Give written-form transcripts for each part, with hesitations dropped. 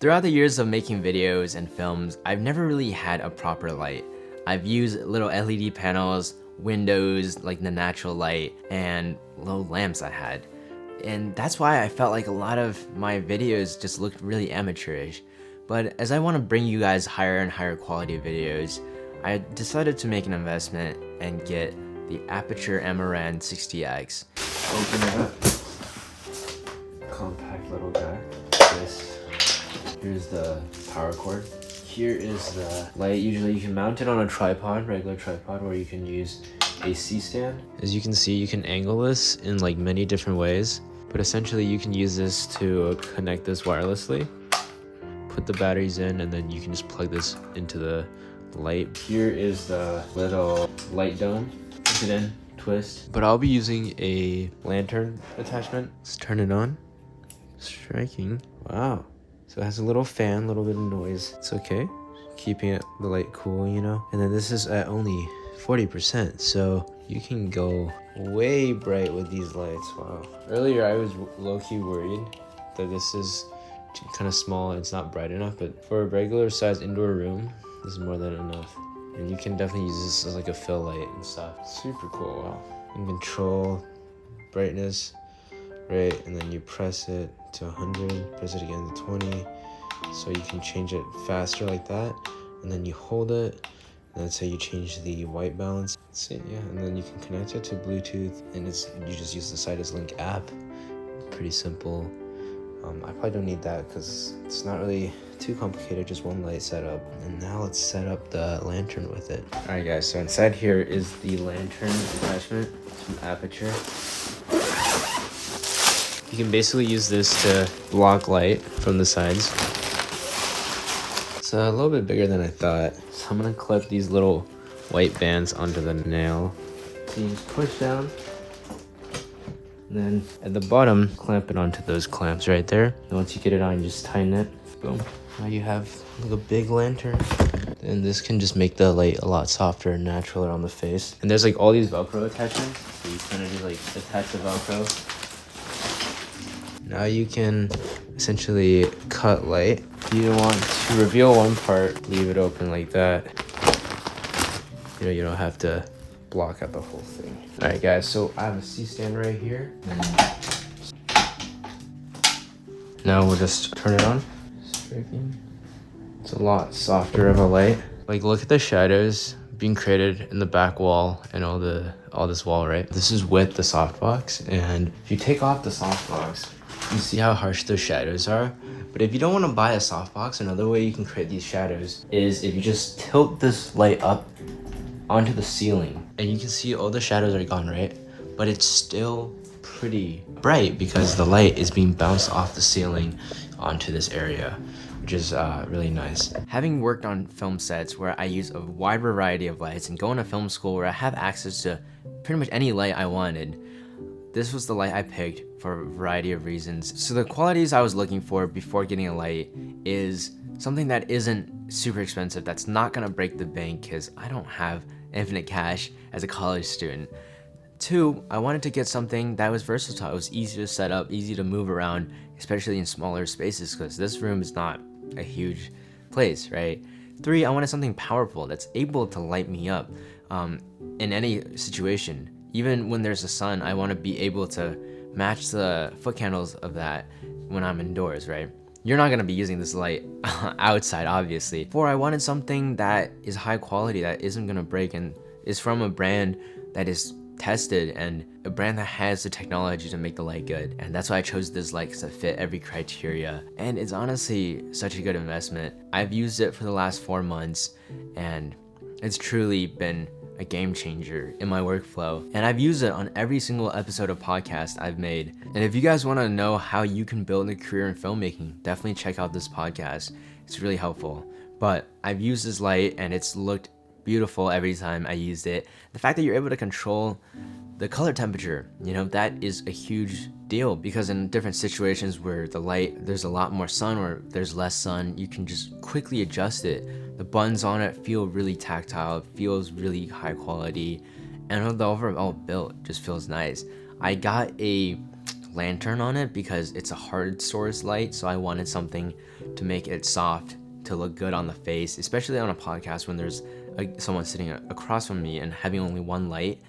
Throughout the years of making videos and films, I've never really had a proper light. I've used little LED panels, windows, like the natural light, and low lamps I had. And that's why I felt like a lot of my videos just looked really amateurish. But as I want to bring you guys higher and higher quality videos, I decided to make an investment and get the Aputure Amaran 60x. Open it up. Compact little guy. Here's the power cord. Here is the light. Usually you can mount it on a tripod, regular tripod, or you can use a C-stand. As you can see, you can angle this in like many different ways, but essentially you can use this to connect this wirelessly, put the batteries in, and then you can just plug this into the light. Here is the little light dome. Put it in, twist. But I'll be using a lantern attachment. Let's turn it on. Striking. Wow. So it has a little fan, a little bit of noise. It's okay. Keeping the light cool, you know? And then this is at only 40%, so you can go way bright with these lights. Wow. Earlier I was low-key worried that this is kind of small and it's not bright enough, but for a regular size indoor room, this is more than enough. And you can definitely use this as like a fill light and stuff. Super cool, wow. You can control brightness, right? And then you press it to 100, press it again to 20, so you can change it faster like that. And then you hold it, and that's how you change the white balance. That's it, yeah. And then you can connect it to Bluetooth, and you just use the Sidus Link app. Pretty simple. I probably don't need that because it's not really too complicated, just one light setup. And now let's set up the lantern with it. All right guys, so inside here is the lantern attachment from Aputure. You can basically use this to block light from the sides. It's a little bit bigger than I thought. So I'm gonna clip these little white bands onto the nail. So you just push down, and then at the bottom, clamp it onto those clamps right there. And once you get it on, you just tighten it. Boom. Now you have like a big lantern. And this can just make the light a lot softer and naturaler on the face. And there's like all these Velcro attachments. So you kind of just like attach the Velcro. Now you can essentially cut light. If you want to reveal one part, leave it open like that. You know, you don't have to block out the whole thing. All right guys, so I have a C-stand right here. Now we'll just turn it on. Striking. It's a lot softer of a light. Like, look at the shadows being created in the back wall and all this wall, right? This is with the softbox, and if you take off the softbox, you see how harsh those shadows are. But if you don't want to buy a softbox, another way you can create these shadows is if you just tilt this light up onto the ceiling, and you can see all the shadows are gone, right? But it's still pretty bright because the light is being bounced off the ceiling onto this area, which is really nice. Having worked on film sets where I use a wide variety of lights and going to film school where I have access to pretty much any light I wanted, this was the light I picked for a variety of reasons. So the qualities I was looking for before getting a light is something that isn't super expensive, that's not gonna break the bank because I don't have infinite cash as a college student. 2, I wanted to get something that was versatile. It was easy to set up, easy to move around, especially in smaller spaces because this room is not a huge place, right? 3, I wanted something powerful that's able to light me up in any situation. Even when there's a sun, I want to be able to match the foot candles of that when I'm indoors, right? You're not going to be using this light outside, obviously. 4, I wanted something that is high quality, that isn't going to break, and is from a brand that is tested and a brand that has the technology to make the light good. And that's why I chose this light, because it fit every criteria. And it's honestly such a good investment. I've used it for the last 4 months, and it's truly been a game changer in my workflow, and I've used it on every single episode of podcast I've made. And if you guys want to know how you can build a career in filmmaking, definitely check out this podcast. It's really helpful. But I've used this light and it's looked beautiful every time I used it. The fact that you're able to control the color temperature, you know, that is a huge deal, because in different situations where the light, there's a lot more sun or there's less sun, you can just quickly adjust it. The buttons on it feel really tactile, it feels really high quality, and the overall build just feels nice. I got a lantern on it because it's a hard source light, so I wanted something to make it soft to look good on the face, especially on a podcast when there's someone sitting across from me and having only one light.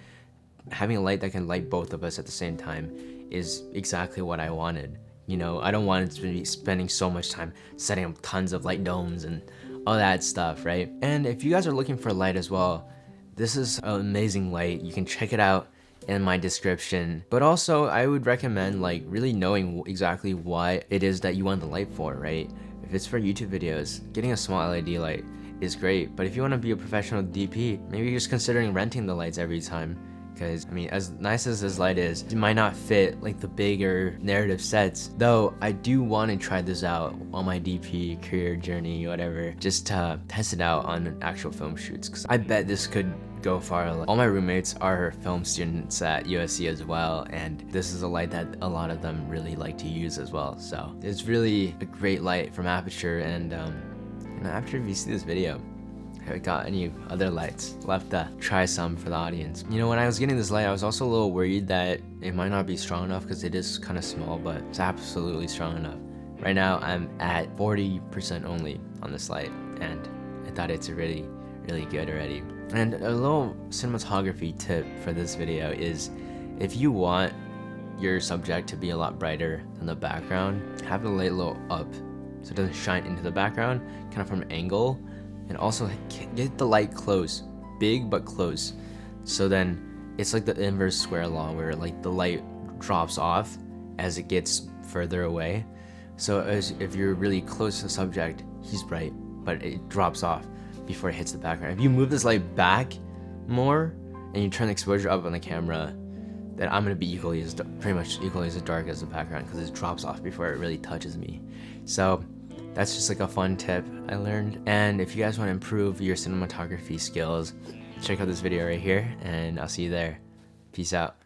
Having a light that can light both of us at the same time is exactly what I wanted. You know, I don't want to be spending so much time setting up tons of light domes and all that stuff, right? And if you guys are looking for light as well, this is an amazing light. You can check it out in my description. But also, I would recommend like really knowing exactly what it is that you want the light for, right? If it's for YouTube videos, getting a small LED light is great. But if you want to be a professional DP, maybe you're just considering renting the lights every time. Because, I mean, as nice as this light is, it might not fit like the bigger narrative sets. Though, I do want to try this out on my DP career journey, whatever, just to test it out on actual film shoots. Because I bet this could go far. All my roommates are film students at USC as well, and this is a light that a lot of them really like to use as well. So, it's really a great light from Aputure, and after you see this video, have I got any other lights? I'll have to try some for the audience. You know, when I was getting this light, I was also a little worried that it might not be strong enough because it is kind of small, but it's absolutely strong enough. Right now, I'm at 40% only on this light, and I thought it's really, really good already. And a little cinematography tip for this video is, if you want your subject to be a lot brighter than the background, have the light a little up so it doesn't shine into the background, kind of from an angle. And also get the light close, big but close. So then it's like the inverse square law where like the light drops off as it gets further away. So if you're really close to the subject, he's bright, but it drops off before it hits the background. If you move this light back more and you turn the exposure up on the camera, then I'm gonna be pretty much equally as dark as the background because it drops off before it really touches me. So that's just like a fun tip I learned. And if you guys want to improve your cinematography skills, check out this video right here, and I'll see you there. Peace out.